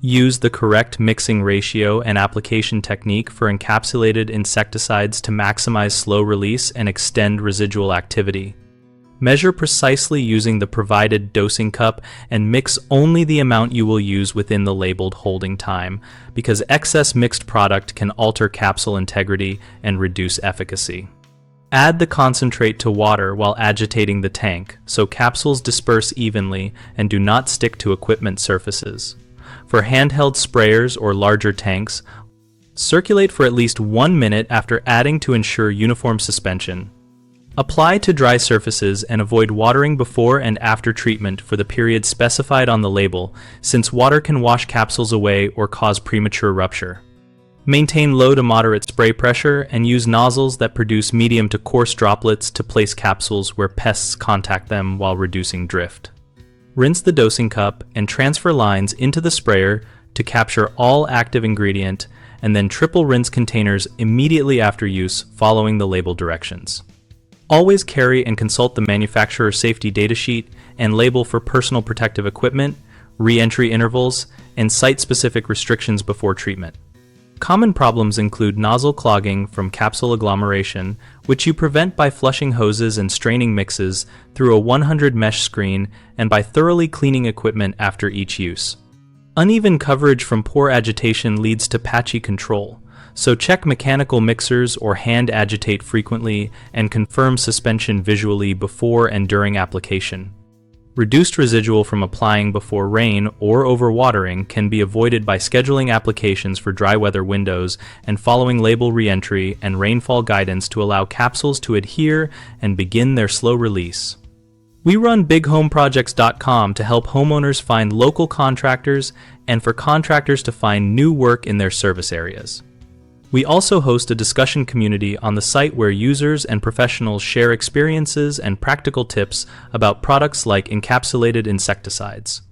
Use the correct mixing ratio and application technique for encapsulated insecticides to maximize slow release and extend residual activity. Measure precisely using the provided dosing cup and mix only the amount you will use within the labeled holding time, because excess mixed product can alter capsule integrity and reduce efficacy. Add the concentrate to water while agitating the tank so capsules disperse evenly and do not stick to equipment surfaces. For handheld sprayers or larger tanks, circulate for at least 1 minute after adding to ensure uniform suspension. Apply to dry surfaces and avoid watering before and after treatment for the period specified on the label, since water can wash capsules away or cause premature rupture. Maintain low to moderate spray pressure and use nozzles that produce medium to coarse droplets to place capsules where pests contact them while reducing drift. Rinse the dosing cup and transfer lines into the sprayer to capture all active ingredient, and then triple rinse containers immediately after use following the label directions. Always carry and consult the manufacturer's safety datasheet and label for personal protective equipment, re-entry intervals, and site-specific restrictions before treatment. Common problems include nozzle clogging from capsule agglomeration, which you prevent by flushing hoses and straining mixes through a 100 mesh screen and by thoroughly cleaning equipment after each use. Uneven coverage from poor agitation leads to patchy control, so check mechanical mixers or hand agitate frequently and confirm suspension visually before and during application. Reduced residual from applying before rain or overwatering can be avoided by scheduling applications for dry weather windows and following label re-entry and rainfall guidance to allow capsules to adhere and begin their slow release. We run BigHomeProjects.com to help homeowners find local contractors and for contractors to find new work in their service areas. We also host a discussion community on the site where users and professionals share experiences and practical tips about products like encapsulated insecticides.